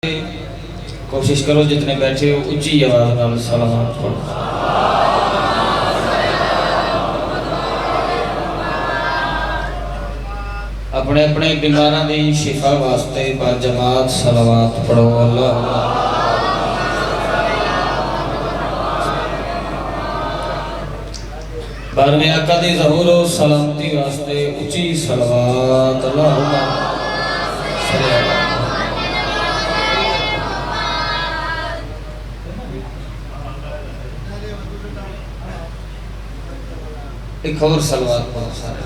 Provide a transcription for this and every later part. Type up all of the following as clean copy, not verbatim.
कोशिश करो जितने बैठे हो ऊंची आवाज नाल सलावत पढ़ो। अपने अपने बीमारां दी शिफा वास्ते बाजमात सलावत पढ़ो। अल्लाह बारवे आका दी ज़हूर और सलामती वास्ते ऊंची सलावत। अल्लाहुम्मा सल्ली अला एक और सलवात पढ़ो सारे।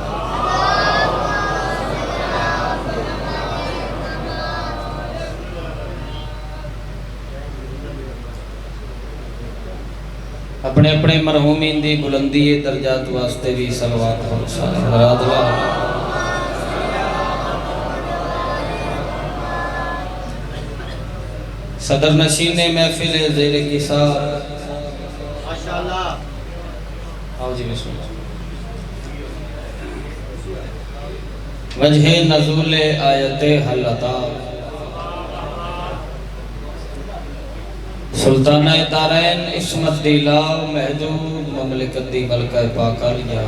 अपने अपने मरहूमीन दी बुलंदी दर्जात वास्ते भी सलवात पढ़ो सारे। सदर नशीने महफिल ज़ेरे किसार माशाअल्लाह। आओ जी बिस्मिल्लाह। वजह नज़ूल आयते हल्लता सुल्तान दारैन इस्मत दिला महदूद ममलिकत दी मलका पाका लिया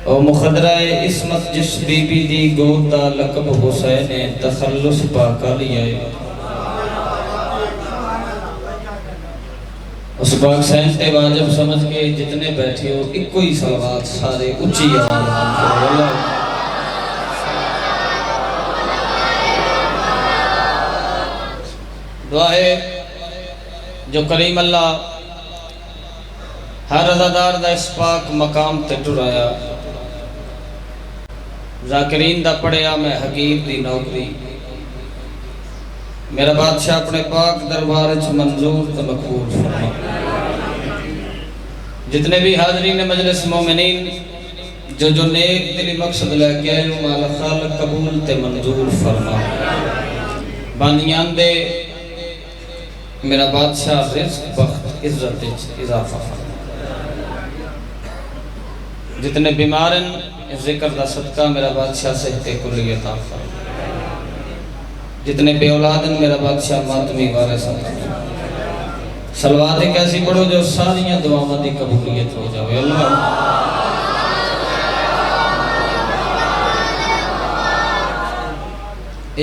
ओ मुखदरा इस्मत जिस बीबी दी गोद दा लकब हुसैन तखल्लुस पाका लिया उस पाक सैन ते वाजिब समझ के जितने बैठे हो इको ही सलवात सारे ऊंची आवाज में दुआ है जो करीम अल्लाह हर अज़ादार दा इस पाक मकाम ते टुराया ज़ाकिरीन दा पढ़िया मैं हकीम दी नौकरी मेरा बादशाह अपने पाक दरबार च मंजूर तो मकबूल फरमा। जितने भी हाज़रीन मजलिस मोमिनीन जो नेक दिली मकसद लेके आए हो माला खालिक कबूल ते मंजूर फरमा। बानियान दे मेरा बादशाह रिज़्क बख्त इज्जत इजाफा फरमा। जितने बीमार हैं जिक्र दा सदका मेरा बादशाह सेहते कुल्ली अता फरमा। जितने बेऔलाद हैं मेरा बादशाह मातमी वारिस सलवात एक ऐसी पढ़ो जो सारियां दुआवां दी कबूलियत हो जाए। अल्लाह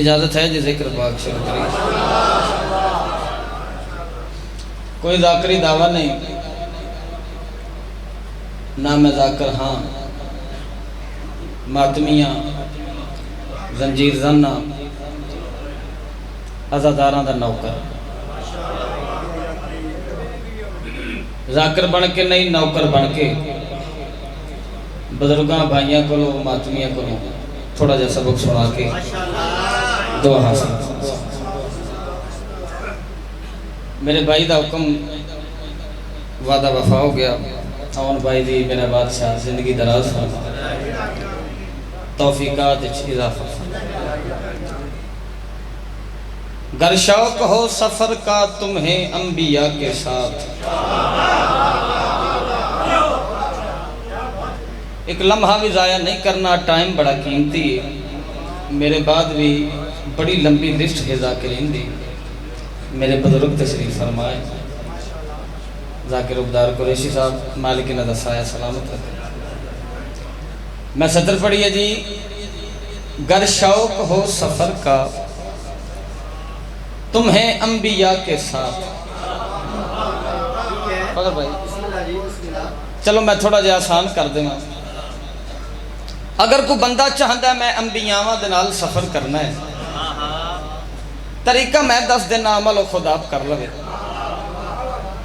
इजाजत है जी जिक्र पाक शुरू करिए। कोई ज़ाकरी दावा नहीं ना मैं ज़ाकर हाँ मातमिया जंजीर जन्ना अज़ादारां दा नौकर ज़ाकर बन के नहीं नौकर बन के बुजुर्गां भाइयों को मातमिया को थोड़ा जा सबक सुना के दुआ हासिल। मेरे भाई का हुक्म वादा वफा हो गया अमन भाई दी मेरा बादशाह जिंदगी दराज फरमा तौफीकात इजाफा। गर शौक हो सफर का तुम्हें अंबिया के साथ एक लम्हा भी ज़ाया नहीं करना। टाइम बड़ा कीमती है। मेरे बाद भी बड़ी लंबी लिस्ट है ज़ाकिरीन दी। मेरे बुजुर्ग तशरीफ फरमाए ज़ाकिर उबदार कुरैशी साहब मालिक ने दसाया सलामत रखे। मैं सदर पढ़िए जी। गर शौक हो सफर का तुम्हें अंबिया के साथ। भाई चलो मैं थोड़ा जिहा आसान कर देवां। अगर कोई बंदा चाहता है मैं अंबियावां दे नाल सफर करना है तरीका मैं दस देना अमल और खुद आप कर लवे।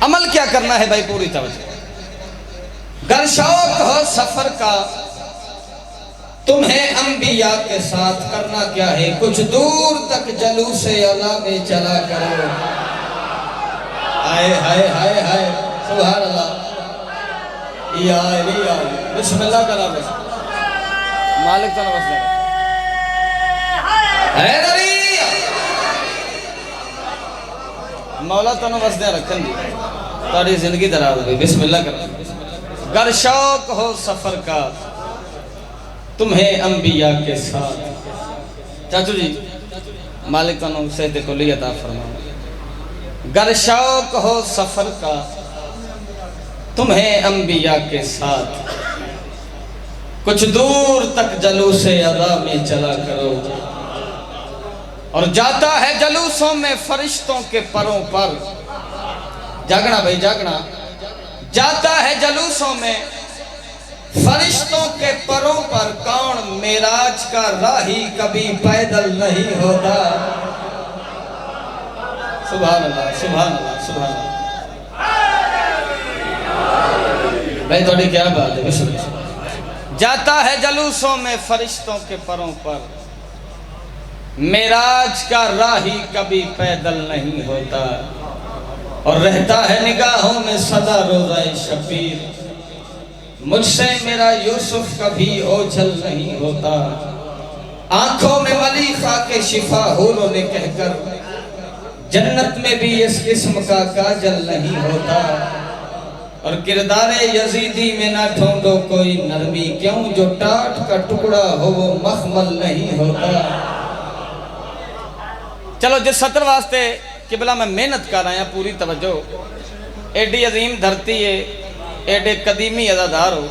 अमल क्या करना है भाई पूरी तवज्जो। गर शौक हो सफर का तुम्हें अंबिया के साथ करना क्या है कुछ दूर तक जलूसे अला में चला करो। हाय हाय हाय हाय सुभान अल्लाह। या बिस्मिल्लाह करा बस मालिक तो नमस्ते है नबी मौला तो नमस्ते रखन दी तारी जिंदगी दराज हुई। बिस्मिल्लाह करा। गर शौक हो सफर का तुम्हें अंबिया के साथ चाचू जी मालिक तुहानू सेहत कुली अता फरमाए। गर शौक हो सफर का तुम्हें अंबिया के साथ, कुछ दूर तक जलूसे अदा में चला करो। और जाता है जलूसों में फरिश्तों के परों पर, जागना भाई जागना, जाता है जलूसों में फरिश्तों के परों पर कौन मेराज का राही कभी पैदल नहीं होता। सुभान अल्लाह सुभान अल्लाह सुभान अल्लाह। भाई थोड़ी क्या बात है। बिस्मिल्लाह। जाता है जलूसों में फरिश्तों के परों पर, मेराज का राही कभी पैदल नहीं होता। और रहता है निगाहों में सदा रोज़ाए शबीर, मुझसे मेरा यूसुफ कभी ओझल नहीं होता। आंखों में वली खाके शिफा हूरों ने कहकर, जन्नत में भी इस किस्म का काजल नहीं होता। और किरदारे यजीदी में ना ढूंढो कोई नरमी, क्यों जो टाट का टुकड़ा हो वो मखमल नहीं होता। चलो जिस सत्र वास्ते किबला मैं मेहनत कर रहा पूरी तवज्जो। एडी अजीम धरती है, एडे कदीमी अदादार हो,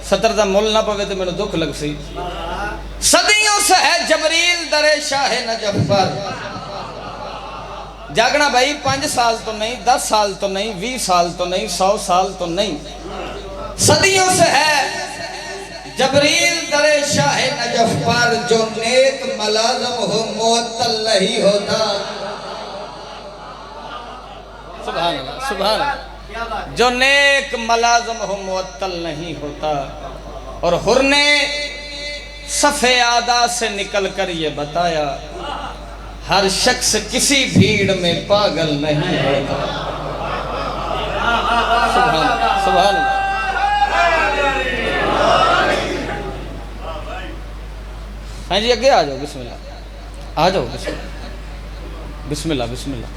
सत्र का मुल ना पवे तो मैंने दुख लग सी। सदियों से है जबरील दरे शाह नजफ पर, जागना भाई 5 साल तो नहीं, 10 साल तो नहीं, 20 साल तो नहीं, 100 साल तो नहीं, सदियों से है जबरील दरे शाह नजफ पर। जो नेक मलाजम हो मुअत्तल नहीं होता। सुभान अल्लाह सुभान अल्लाह। जो नेक मलाजम हो मुअत्तल नहीं होता। और हुर ने सफ़े आदा से निकल कर ये बताया, हर शख्स किसी भीड़ में पागल नहीं होता। सुभान सुभान। हाँ जी अगे आ जाओ। बिस्मिल्लाह आ जाओ। बिस्मिल्लाह बिस्मिल्लाह बिस्मिल्लाह।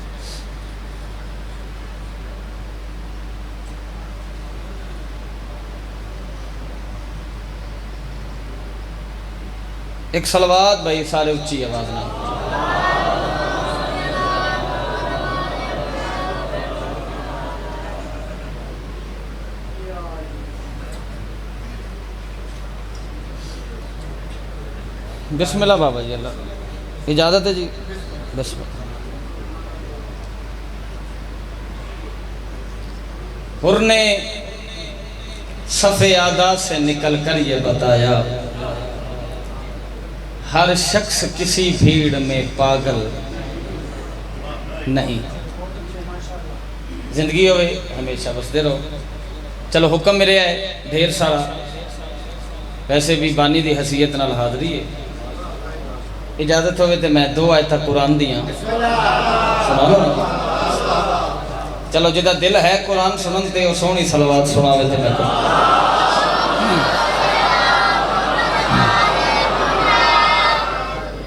एक सलवात भाई सारे उच्ची आवाज में। बिस्मिल्लाह बाबा जी, अल्लाह इजाज़त है जी। बिस्मिल्लाह। हुर ने सफ़े आदा से निकल कर ये बताया, हर शख्स किसी भीड़ में पागल नहीं। जिंदगी होवे हमेशा बसते रहो। चलो हुक्म मेरे है ढेर सारा, वैसे भी बानी दी हसीयत नाल हाज़री है। इजाजत होवे तो मैं 2 आयत कुरान दियाँ सुना लो। चलो जिदा दिल है कुरान सुनन ते ओ सोहनी सलवात सुनावे ते मैं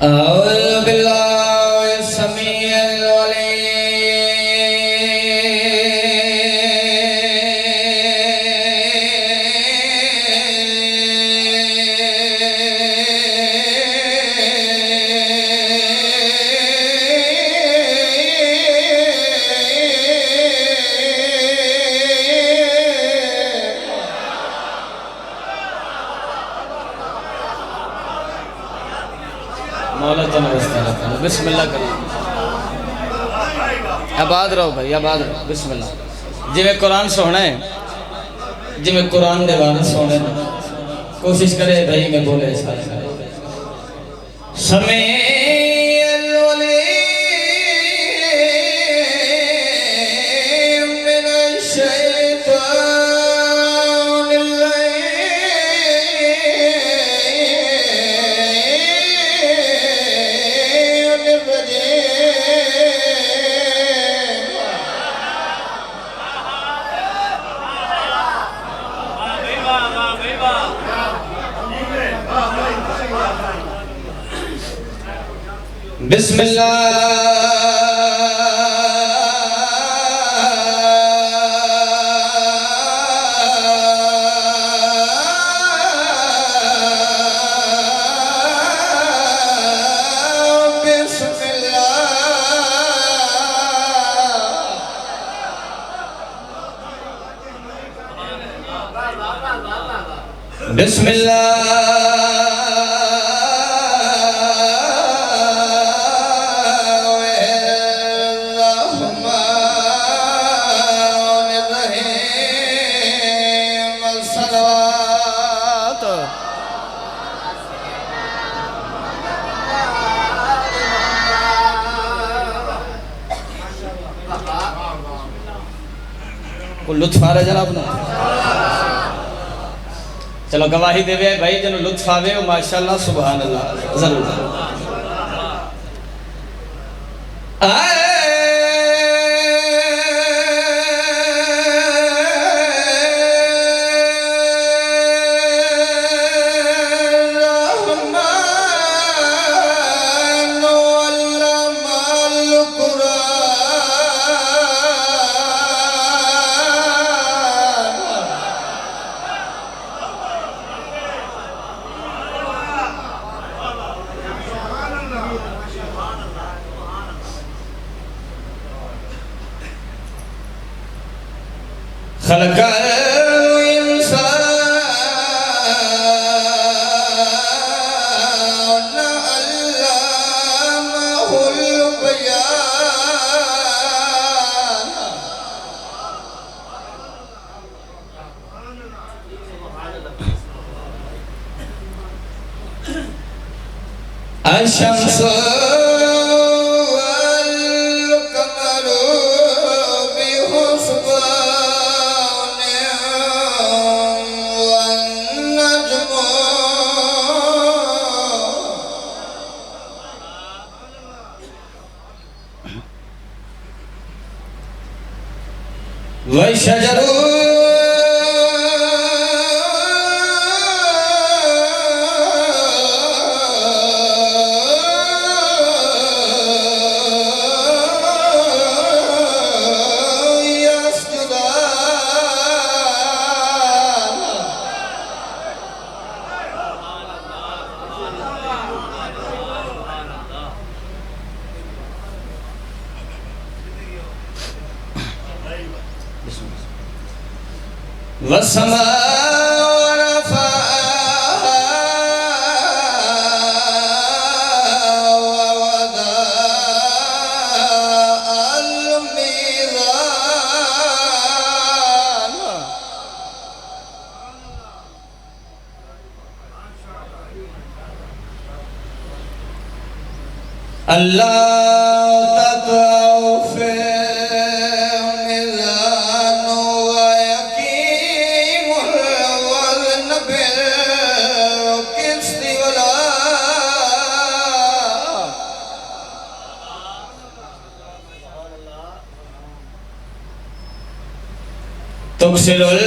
औज़ु बिल्लाहि समीउल अलीम बिस्मिल्लाह करो। आबाद रहो भाई आबाद रहो। बिस्मिल्लाह। जिमें कुरान सोना है, जिमें कुरान दे वारिस सोने, कोशिश करे भाई मैं बोले सारे समय बिस्मिल्लाह। बिस्मिल्लाहिर्रहमानिर्रहीम सलवात को लुत्फ आ रहा जनाब ना। चलो गवाही देवे भाई जन लुत्फ आवे माशाअल्लाह सुभान अल्लाह जरूर खलक़ल इंसान अल्लामहुल बयान अशम्सु वशजरु वसमा रफ़अहा ववदअल मीज़ान अल्लाह ततऔ फिल मीज़ान तुक्सिलुल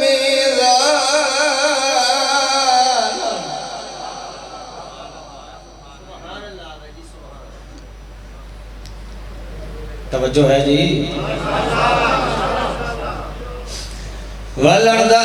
मीज़ान तवज्जो है जी वलर्दा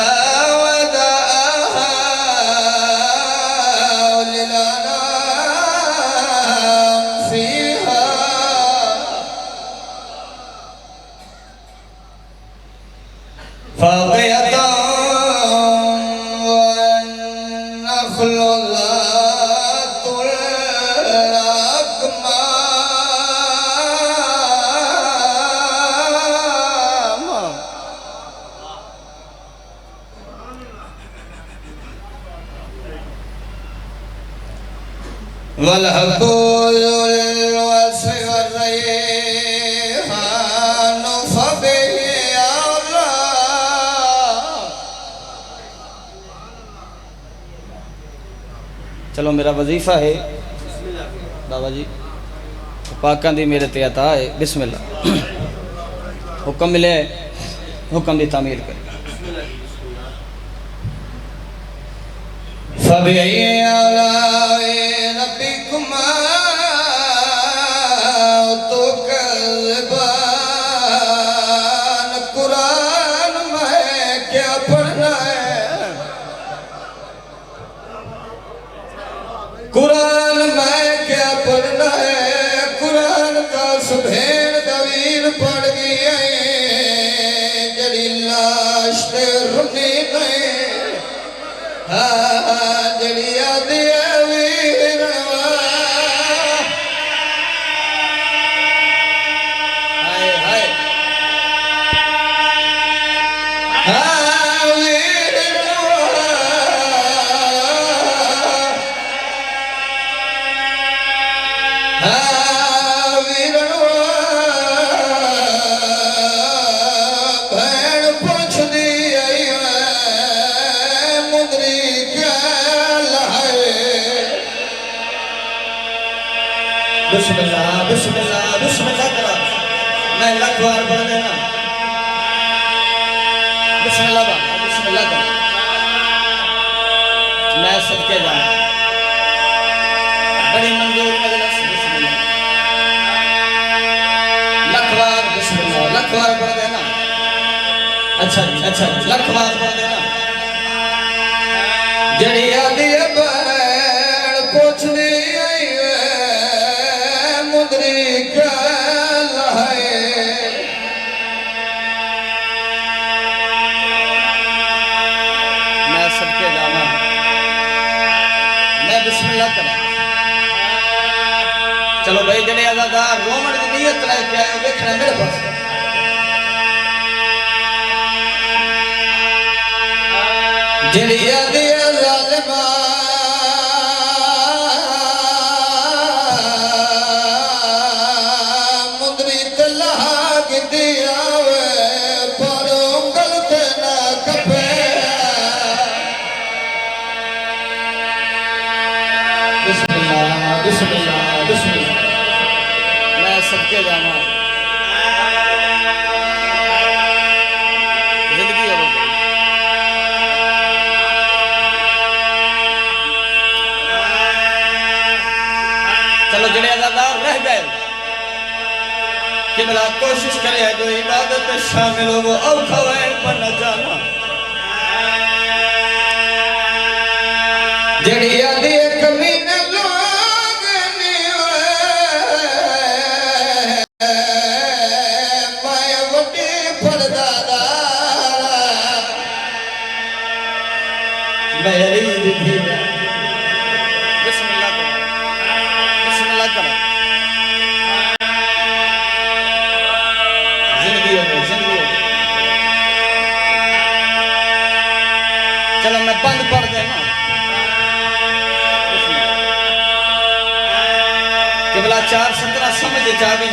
वलहबुल वस्फ़ वर्रैहान फबिही औला। चलो मेरा वजीफा है बाबा जी पाकां दी मेरे ते अता है बिस्मिल्लाह हुक्म मिले हुक्म दी तामील कर फबिही औला कुरान में क्या पढ़ना है कुरान भेड़ दवीर पड़ गई जड़ी लाश ते रुनी नहीं जड़ी आदि वीरवा हाय हाय बिस्मिल्लाह बिस्मिल्लाह बिस्मिल्लाह करा मैं लख बार पढ़ देना बिस्मिल्लाह बाबा बिस्मिल्लाह करा मैं सदके जाऊं बड़ी मंजूर मजलिस बिस्मिल्लाह लख बार पढ़ देना अच्छा अच्छा लख बार पढ़ देना जड़ी आदि बैल पूछनी चलो भाई जड़े अदादार रोमन की नीयत लेके आए देखना मेरे पास जड़ी आदि ज़ालिमा मुंदरी तलहा गिदी आवे पर गलत ना कपे बिस्मिल्लाह बिस्मिल्लाह बिस्मिल्लाह मैं सबके जाना जिंदगी हो गई चलो जड़े अज़ादार रह गए कि भला कोशिश करे जो इबादत में शामिल हो वो औखा वैन पर न जाना जड़ी आदि कमीने चलो मैं बंद कर देना कि भला 4:17 समझ आ गई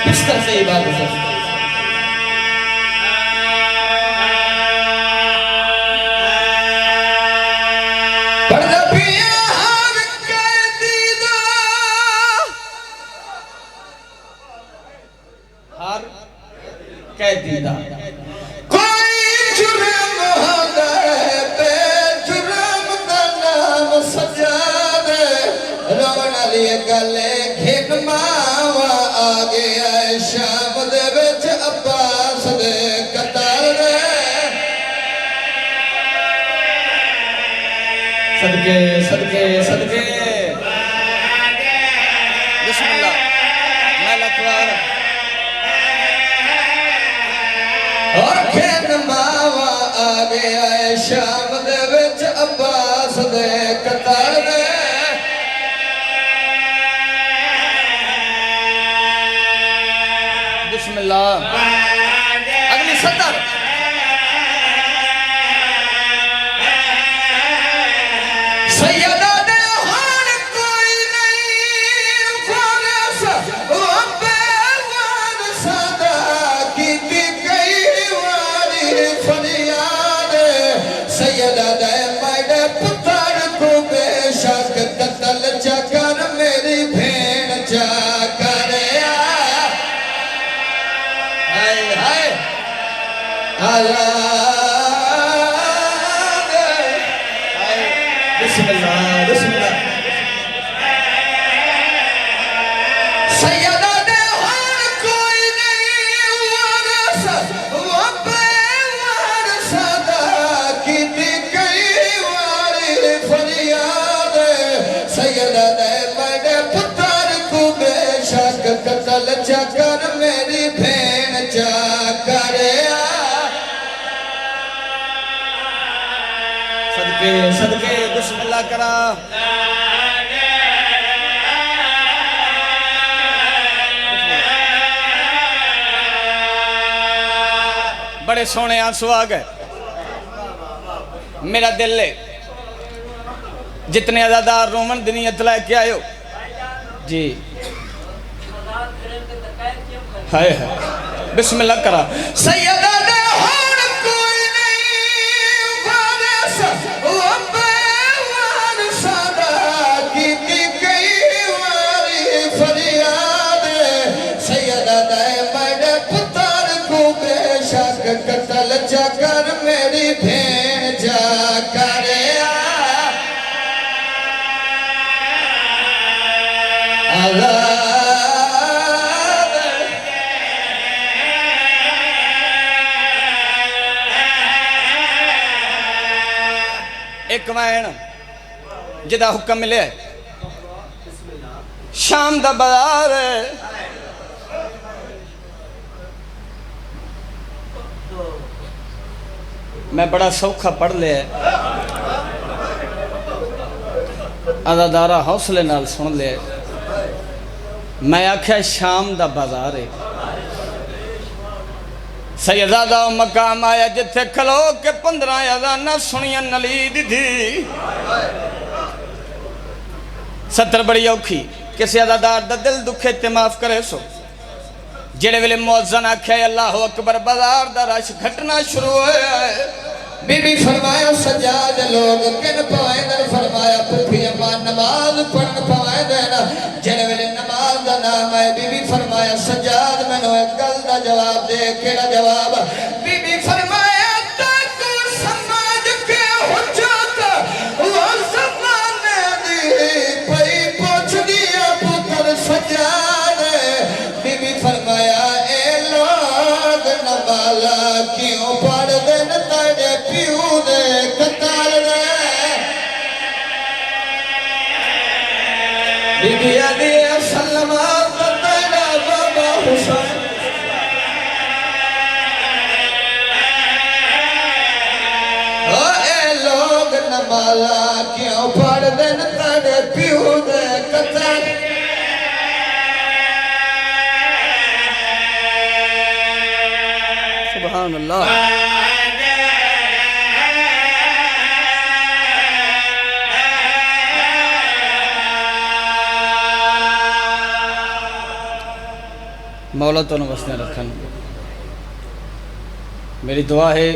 बिस्तर से ही बात है हार कह दीदा गले घेन मावा आ गया शाम दे विच अब्बास दे कतार दे सदके सदके सदके बिस्मिल्लाह मैं लखवार और घेन मावा आ गया शाम दे विच अब्बास दे कतार दे अगली सदर सैयदा दे हार कोई नहीं फारस बेवार सदा की कई वारी फरियाद सैयदा दे मैडे पुत्र को बेशक कत्ल चकर मेरी भेड़ चकर बिस्मिल्लाह बिस्मिल्लाह सैयदा दे हार कोई नहीं वारस वो बेवार सदा की कई वारी फरियाद सैयदा दे मैंने पुत्र को बेशक कतल चकर मेरी भेण चकर सदके सदके बिस्मिल्लाह करा। बड़े सोने आंसू आ गए। मेरा दिल है जितने अदादार रोमन दुनियत लेके आयो जी। हाय हाय बिस्मिल्लाह करा। सैयदा ने होर कोई नहीं वारिस वो बेवार सादा कीती कई वारी फरियाद। सैयदा ने मेरे पुत्र को बेशक कतल चकर मेरी भेण चकर एक वैन जिदा हुक्म मिले शाम दा बाजार मैं बड़ा सौखा पढ़ लिया अदादारा हौसले नाल सुन लिया। मैं आख्या शाम दा बाजार है सैयदा दा मकाम आया जिथे खलो के 15 अजाना सुनिया नलीद थी। 70 बड़ी औखी किसी अदादार दा दिल दुखे ते माफ करे सो जेड़े वेले मुअज्जिन आख्या अल्लाह अकबर बाजार दा रश घटना शुरू होया है। बीबी फरमाया सजाद लोग किन पाएंदन फरमाया पुफी अम्मा नमाज पढ़न पाएंदन जेड़े वेले नमाज दा नाम है। बीबी फरमाया सजाद मैनू एक गल दा जवाब दे। केड़ा जवाब? बीबी फरमाया ताको समाज के हुज्जत वो ज़माने दी पई पुछ दिया पुत्र सजाद। बीबी फरमाया ए लोग नमाज़ क्यों पढ़दे न तेरे प्यू दे कतार दे। बीबी अली सलमा तेरा बाबा हुसैन ओ ए लोग नमाज़ा क्यों पढ़दे न तेरे प्यू दे कतार। सुभान अल्लाह। मौला तो वसने रखन। मेरी दुआ है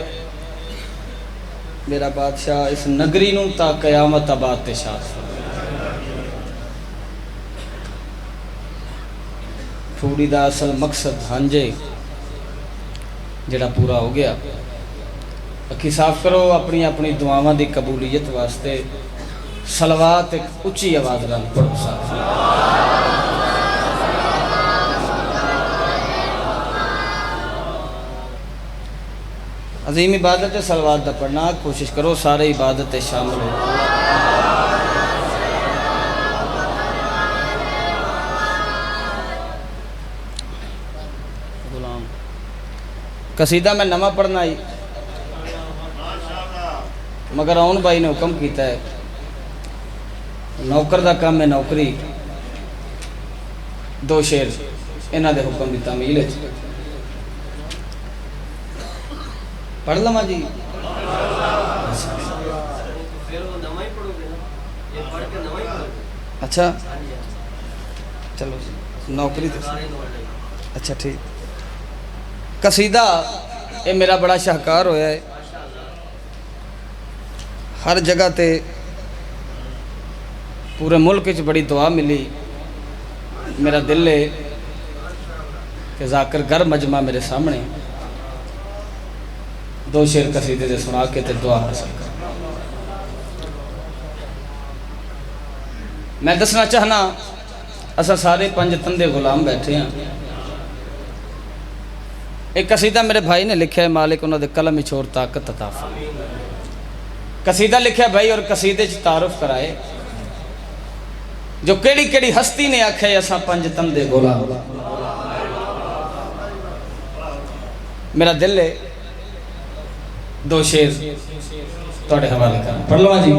मेरा बादशाह इस नगरी नूं ता कयामत आबाद ते शाद थोड़ी दा असल मकसद हांजे जेड़ा पूरा हो गया। अखी साफ करो अपनी अपनी दुआवां दी कबूलियत वास्ते सलवात एक उच्ची आवाज़ नाल पढ़ो साफ। अजीम इबादत है सलवात दा पढ़ना। कोशिश करो सारे इबादत शामिल हो। गुलाम कसीदा मैं नवा पढ़ना आई मगर आउन भाई ने हुक्म किया है नौकर का काम है नौकरी। 2 शेर इन्हां दे हुक्म की तामील है पढ़ लवा जी। अच्छा चलो नौकरी अच्छा ठीक। कसीदा ये मेरा बड़ा शाहकार होया है हर जगह ते पूरे मुल्क च बड़ी दुआ मिली। मेरा दिल है कि जाकर घर मजमा मेरे सामने 2 शेर कसीदे से सुना के ते दुआ हासिल कर। मैं दसना चाहना असा सारे 5 तंदे गुलाम बैठे हैं। एक कसीदा मेरे भाई ने लिखा है मालिक उन्होंने कलम छोड़ ताकत अता फरमाए। कसीदा लिखा भाई और कसीदे च तारुफ कराए जो केड़ी केड़ी हस्ती ने आख्या असा 5 तंदे गुलाम। मेरा दिल है दो शेर थोड़े हवाले कर पढ़ लो जी।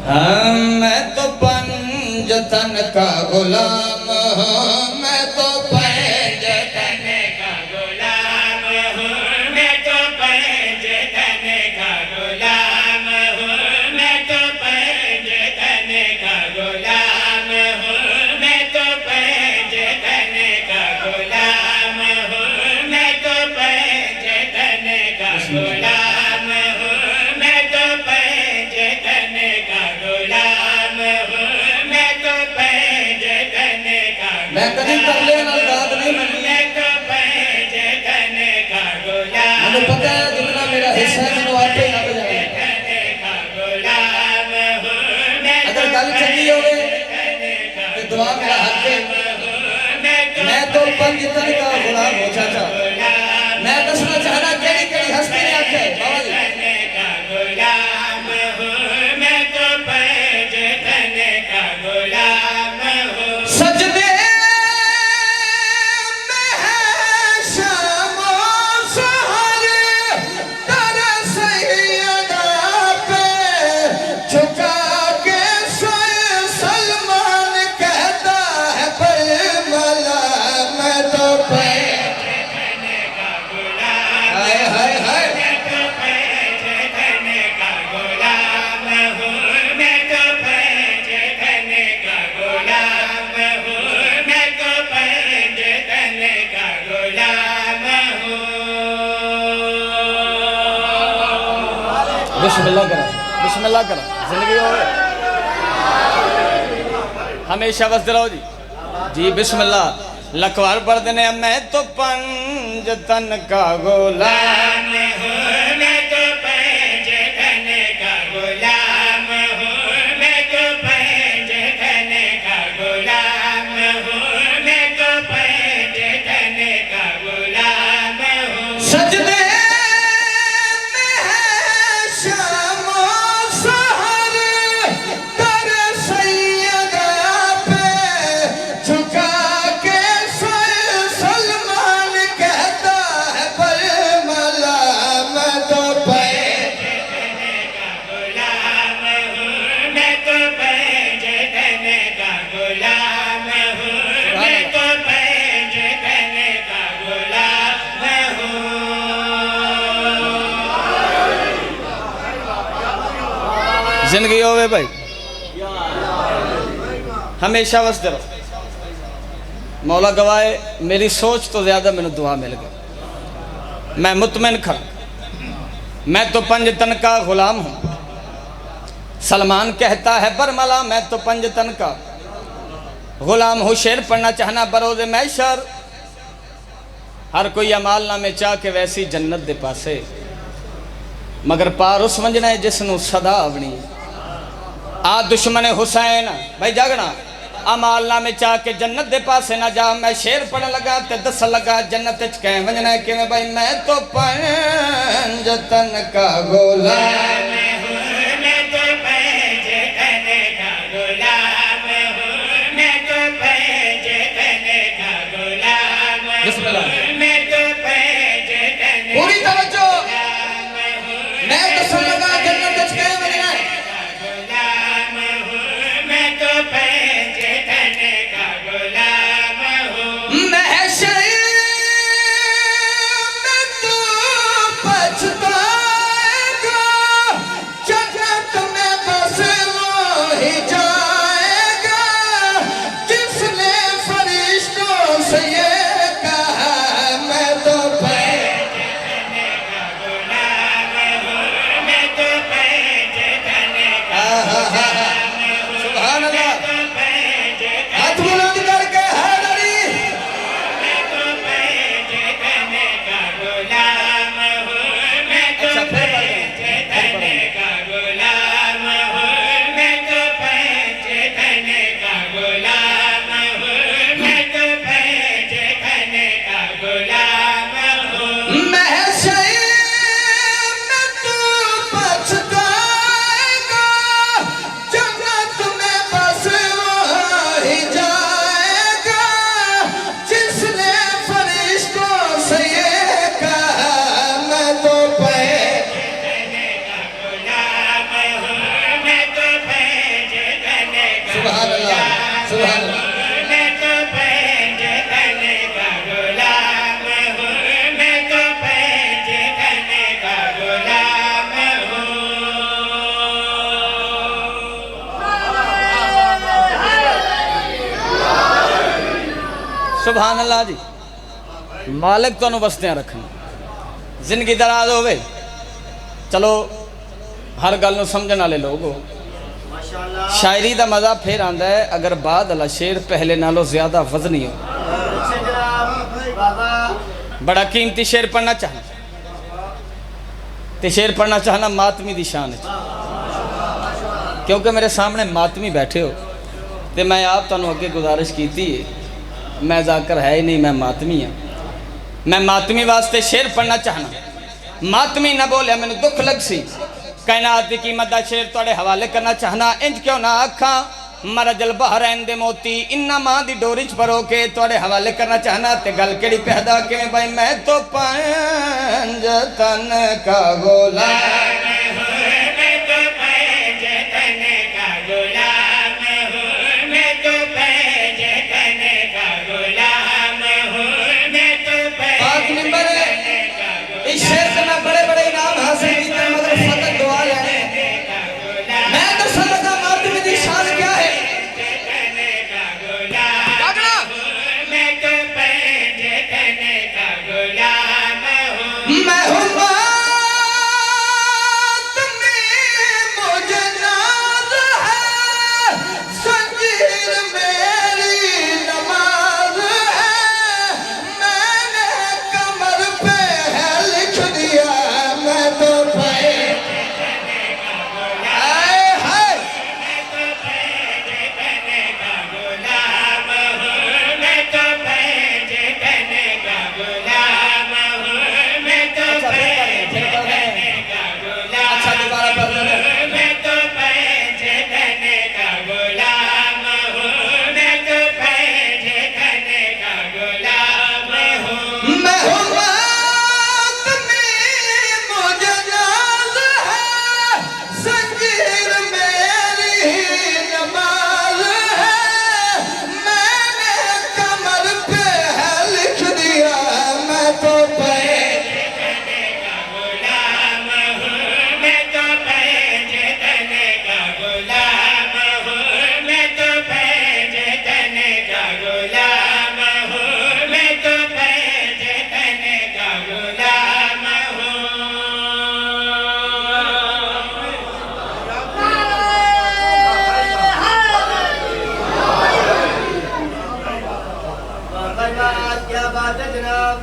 हाँ मैं तो पंजतन का गुलाम हूँ, मैं तो पंजतन का गुलाम हूँ, मैं तो पंजतन का गुलाम हूँ, मैं तो पंजतन का गुलाम हूँ, मैं तो पंजतन का गुलाम हूँ, मैं तो पंजतन का गुलाम हूँ, मैं तो पंजतन का गुलाम हूँ, मैं तो पंजतन का मैं कभी तरले नाल गात नहीं मननी, मैं तो पंजतन का गुलाम, मुझे पता है जितना मेरा हिस्सा है मैंने आपे ही लग जाए। का गुलाम हूँ, मैं अगर गल चंगी होवे तो दुआ मेरा हक है। मैं तो पंजतन का गुलाम हूँ चाचा। मैं दसना चाहना केड़ी केड़ी हस्ती ने आखे बाबा जी का गुलाम हूँ, मैं तो पंजतन का गुलाम हूँ। सजदे में है शामो सहर, तेरे सैयदा पे झुका के सोए सलमान कहता है बलमला, मैं तो पंजतन का गुलाम, हाय हाय हाय, मैं तो पंजतन का गुलाम हूँ, मैं तो पंजतन का गुलाम हूँ, मैं तो पंजतन का गुलाम हूँ। बिस्मिल्लाह करो, बिस्मिल्लाह करो, जिंदगी होवे हमेशा बसते रहो जी। जी बिस्मिल्लाह लखवार पढ़ देने। मैं तो पंजतन का गुलाम मैं तो पंजतन का गुलाम हूँ, मैं तो पंजतन का गुलाम हूँ, मैं तो पंजतन का गुलाम हूँ। सजदे में है शामो सहर, तेरे सैयदा पे झुका के सोए सलमान कहता है बलमला, मैं तो पंजतन का गुलाम हूँ, मैं तो पंजतन का गुलाम हूँ, मैं तो पंजतन का गुलाम हूँ। जिंदगी होवे भाई हमेशा बसते रहो। मौला गवाए मेरी सोच तो ज्यादा मैंने दुआ मिल गई। मैं मुतमिन खड़ा, मैं तो पंजतन का गुलाम हूँ। सलमान कहता है बरमला, मैं तो पंजतन का गुलाम हूँ। शेर पढ़ना चाहना बरोज़े मैशर, हर कोई अमाल नामे चाह के वैसी जन्नत दे पासे, मगर पार उस वंजना है जिसनों सदा आवनी। आ दुश्मन हुसैन भाई जागना, अमाल नामे चाह के जन्नत दे पासे ना जा। मैं शेर पढ़ लगा ते दस लगा जन्नत च कै वंजना है किवें भाई। मैं तो पंजतन का गुलाम हूँ, मैं तो पंजतन का गुलाम हूँ, मैं तो पंजतन का गुलाम हूँ, मैं तो पंजतन पूरी तवज्जो। मैं तो सुन लगा जन्नत च कै वंजना है गुलाम हूँ, मैं तो पंजतन का गुलाम हूँ। महशर में तू पछताएगा, सुभान अल्लाह जी। मालिक तुहानू बसदियां रखन, जिंदगी दराज होवे। चलो हर गल नूं समझण वाले लोग हो। शायरी का मज़ा फिर आंदा है अगर बाद वाला शेर पहले नालों ज़्यादा वजनी हो। बड़ा कीमती शेर पढ़ना चाहना, तो शेर पढ़ना चाहना मातमी की शान है, क्योंकि मेरे सामने मातमी बैठे हो। तो मैं आप तुहानू अगे गुजारिश की थी, मैं जाकर है ही नहीं, मैं मातमी हाँ। मैं मातमी वास्ते शेर पढ़ना चाहना। मातमी ना बोलिया मैनू दुख लग सी। कायनात की कीमत का शेर तुहाडे हवाले करना चाहना। इंज क्यों ना आखा मरजल बहरैन दे मोती इन्ना मां दी डोरी च परो के तुहाडे हवाले करना चाहना। ते गल केड़ी पैदा किवें भाई मैं तो पंज तन का गुलाम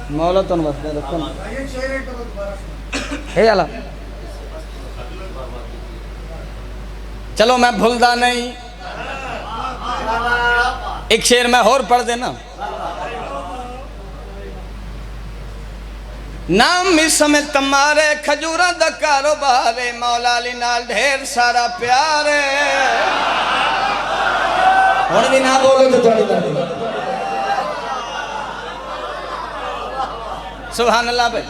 मौला तुम बसदा रखो हे आला। चलो मैं भूलदा नहीं, एक शेर मैं होर पढ़ देना। नाम मिसम तमारे खजूरा दा कारोबार मौला अली नाल ढेर सारा प्यार। हुण भी ना बोलो तो थोड़ी दादी सुभान अल्लाह भाई।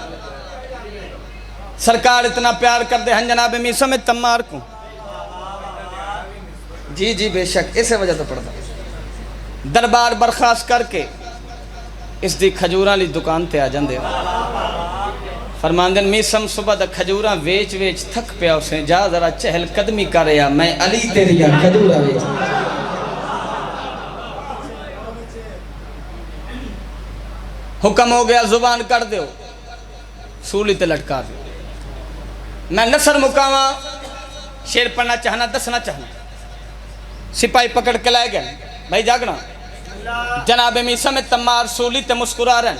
सरकार इतना प्यार कर दे हैं जनाब मीसम तमार को। जी जी बेशक इस वजह तो पढ़ता। दरबार बर्खास्त करके इसकी खजूर वाली दुकान ते आ जाते फरमांदे मीसम सुबह दा खजूर वेच वेच थक पिया उसे जा जरा चहल कदमी कर या मैं अली तेरी खजूर वेच। हुक्म हो गया जुबान कर दो सूली ते लटका दो। मैं नसर मुकावा शेर पढ़ना चाहना दसना चाहना। सिपाही पकड़ के लाए गए भाई जागना जनाब मीसम तमार सूली ते मुस्कुरा रहे।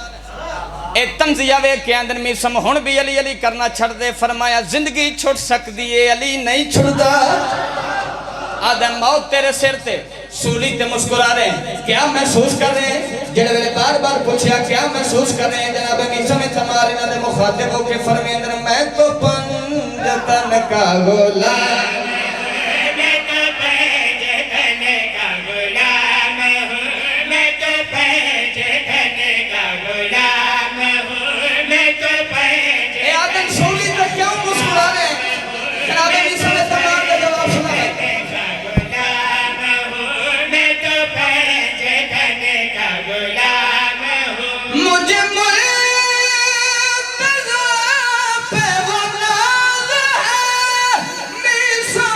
ए तंजिया वे के आंदन मीसम हुण भी अली अली करना छड़ दे। फरमाया जिंदगी छुट सकती है अली नहीं छुड़दा। आदम मौत तेरे सिर ते सूली ते मुस्कुरा रहे। क्या महसूस कर रहे हैं? जेड़े वेले बार बार पूछया क्या महसूस कर रहे हैं जनाब मीसम तमार इन्हां दे मुखातिब होके फरमांदे मैं तो पंज तन का गुलाम पे वो नाज है मीसम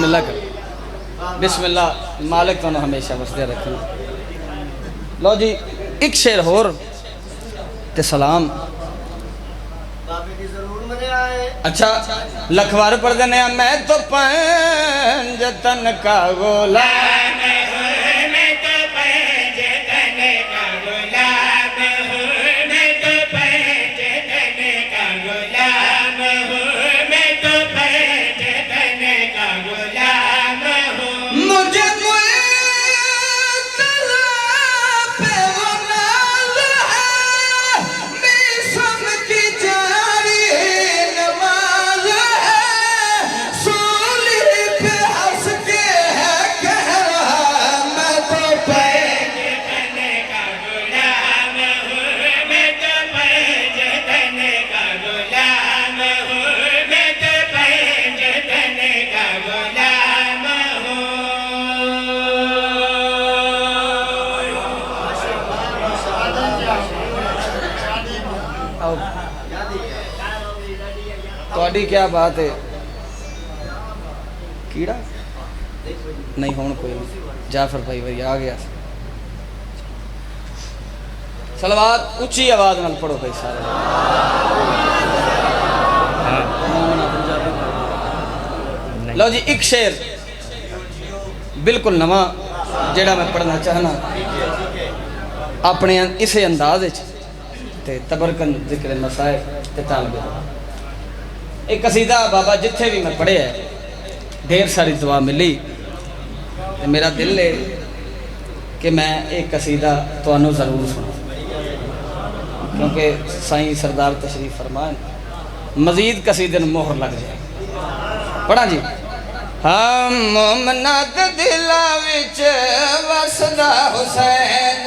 बिस्मिल्लाह कर बिस्मिल्लाह मालिक तुहानू हमेशा वसदे रखना। लो जी एक शेर होर ते सलाम। अच्छा लखवार पढ़ देने मैं तो पंजतन का गुलाम मैं तो पंजतन का गुलाम हूँ, मैं तो पंजतन का गुलाम हूँ, मैं तो पंजतन का गुलाम हूँ। मुझे थोड़ी क्या बात है कीड़ा नहीं होने कोई नहीं। जाफर भाई भाई आ गया। सलवात उच्ची आवाज नाल पढ़ो भाई सारे। लो जी एक शेर बिल्कुल नवा जेड़ा मैं पढ़ना चाहना अपने इसे अंदाज ते तबरकन जिक्र मसाए ते तालबे। एक कसीदा बाबा जिथे भी मैं पढ़े है ढेर सारी दुआ मिली। मेरा दिल है कि मैं एक कसीदा तुहानू ज़रूर सुना क्योंकि साईं सरदार तशरीफ फरमान मजीद कसीदे नूं मोहर लग जाए। पढ़ा जी। हम मोमना दे दिला विच वसदा हुसैन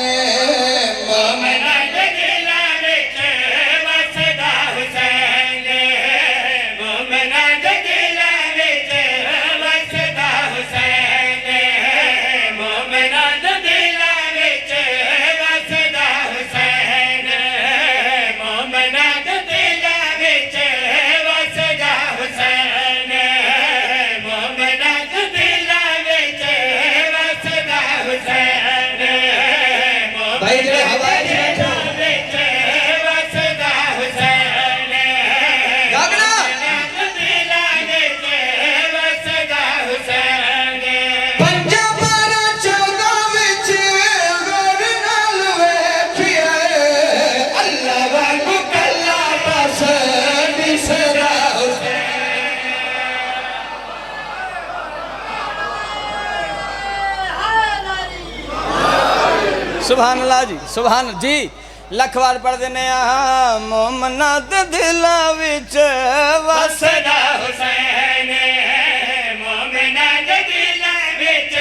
मोमना दे दिला विच वसदा हुसैन, मोमना दे दिला विच वसदा हुसैन, मोमना दे दिला विच वसदा हुसैन, मोमना दे दिला विच वसदा हुसैन, मोमना दे दिला विच वसदा हुसैन, भाई जो हवाए सुभान अल्लाह जी सुभान जी लखवार पढ़ देने मोमना दे दिला विच वसदा हुसैन, मोमना दे दिला विच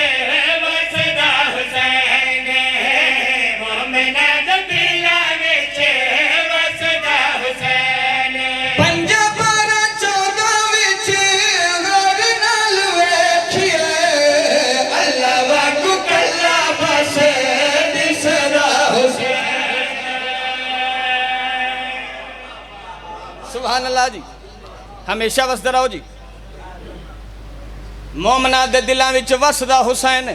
वसदा हुसैन, मोमना दे दिला विच वसदा हुसैन, पंजा बारा 14 विच गौर नाल वेखिए अल्लाह वाकू कल्ला बस दिसदा हुसैन। सुभान अल्लाह जी हमेशा वसदा रहो जी। मोमना दे दिलां विच वसदा हुसैन,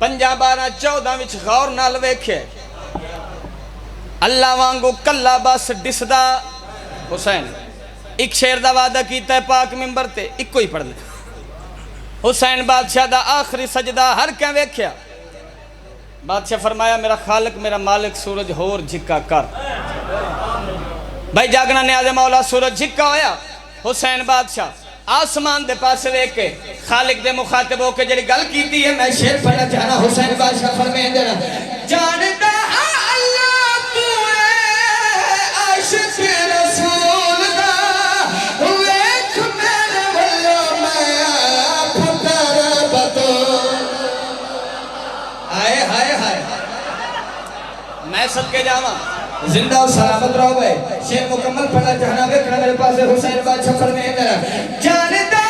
5 12 14 विच गौर नाल वेखे अल्लाह वांगू कल्ला बस दिसदा हुसैन। एक शेर दा वादा कीता है पाक मिंबर ते इको ही पढ़ ले। हुसैन बादशाह दा आखिरी सजदा हर कै वेख्या। बादशाह फरमाया मेरा खालिक मेरा मालिक सूरज होर झिक्का कर। भाई जागना न्याज़े मौला सूरज झिक्का होया। हुसैन बादशाह आसमान दे पास वेख के खालिक दे मुखातिब होके जेड़ी गल कीती है मैं शेर पढ़ना चाहना। हुसैन बादशाह फरमाते हैं जानदा अल्लाह तू है आशिक रसूल दा वेख मेरे वल्लो मैं पुत्र बतो। हाय हाय हाय मैं सदके जावा जिंदा और सलामत रहो भाई। शेर मुकम्मल पढ़ना चाहना वेखना मेरे पास है। हुसैन बादशाह फरमाते हैं जानदा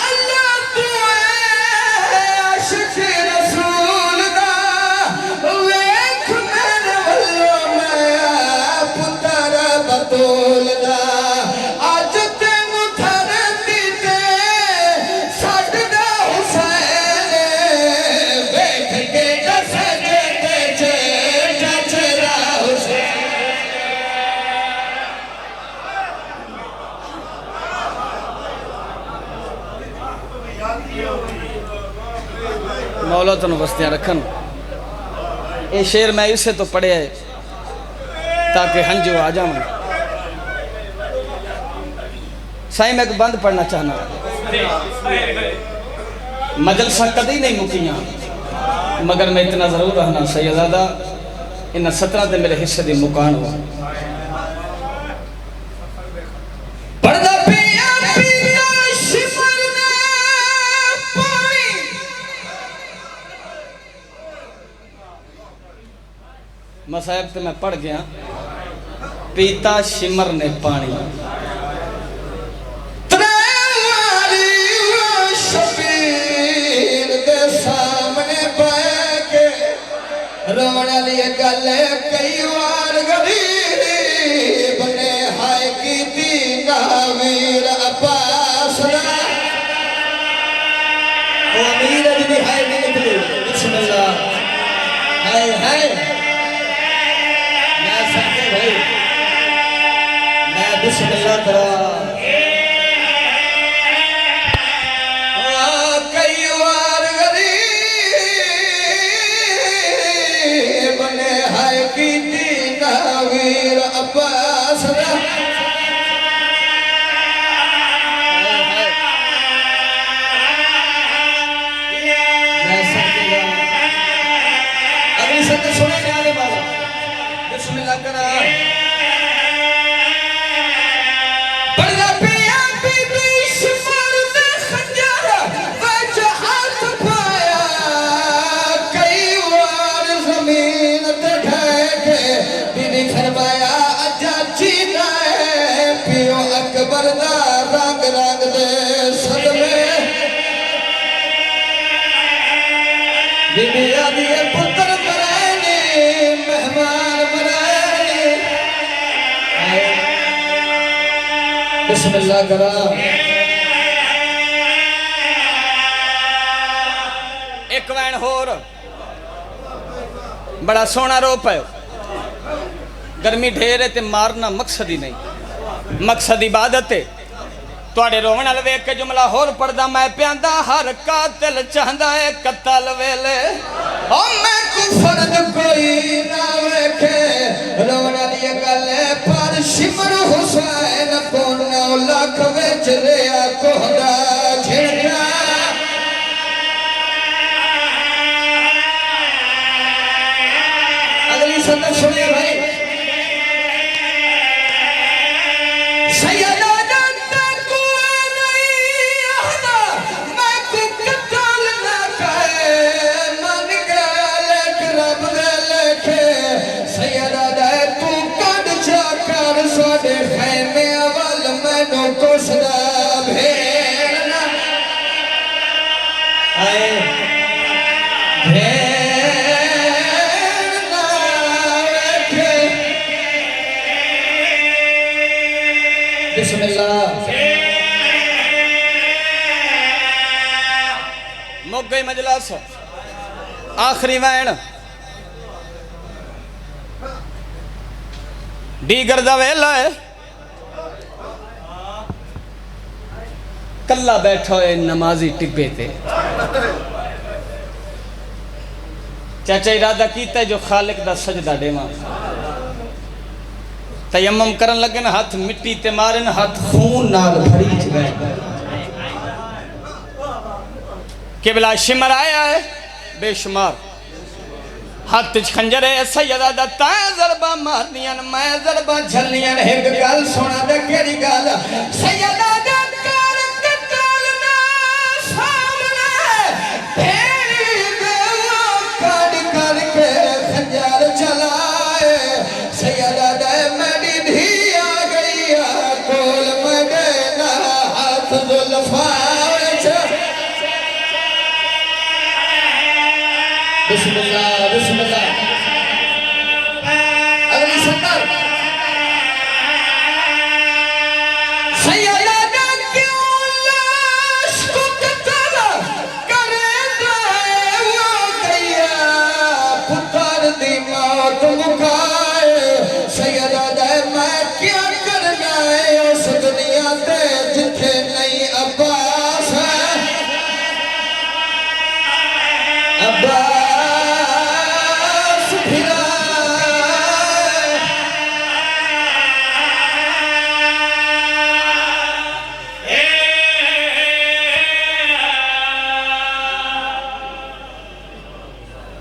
अल्लाह तू है आशिक रसूल दा वेख मेरे वल्लो मैं पुत्र बतूल दा। अज तेनू धरती ते मौला तुम बस्तियां रखन। ये शेर मैं इसे तो पढ़िया है ताकि हंजू आ जाऊं। साईं मैं एक बंद पढ़ना चाहना। मजलसा कदी नहीं मुकियां मगर मैं इतना जरूर रहना सैयदादा इन 17 दे मेरे हिस्से दी मुकान हुआ। मसाहब तो मैं पढ़ गया। पीता शिमर ने पानी शबीर दे सामने बैके रोने वाली गल कई बार गरीब ने हाय की दीना वीर अब्बास ओ अमीर जी हाय नहीं निकली। बिस्मिल्लाह हाय हाय मैं समझे भाई मैं बिस्मिल्लाह करा। रंग रंग दे सदमे बीबी आदि पुत्र मराने मेहमान मराने। बिस्मिल्लाह करा। एक वैन होर बड़ा सोना रोप है। गर्मी ढेर है ते मारना मकसद ही नहीं, मकसद इबादत है। तुहाडे रोवण वाल वेख के जुमला होर पढ़दा मैं प्यांदा हर कातिल चाहंदा है कत्ल वेले ओ मैं कुफरद कोई ना वेखे रोवण वाली गल पर शिमर हुसैन को 9 लाख विच लिया कोहदा छिड़का। अगली सदर सुनिए भाई। मुक गई मजलिस। आखिरी वैन डीगर दा वेला है। कल्ला बैठा है नमाजी टिब्बे ते। चाचा इरादा कीता जो खालिक दा सजदा देवां। तयम्मुम करन लगे न हाथ मिट्टी ते मारन हाथ खून नाल भरी गए। किबला शिमर आया है बेशुमार हाथ खंजर है सैयदा दा तै ज़रबा मारनियां मैं ज़रबा झलनियां। एक गल सुना दे केड़ी गल सैयदा दा कर कतल ना सामने तेरी गवा काट करके खंजर चलाए। सैयदा दा मेरी धी आ गई कोल मगे ना हाथ जुल्फा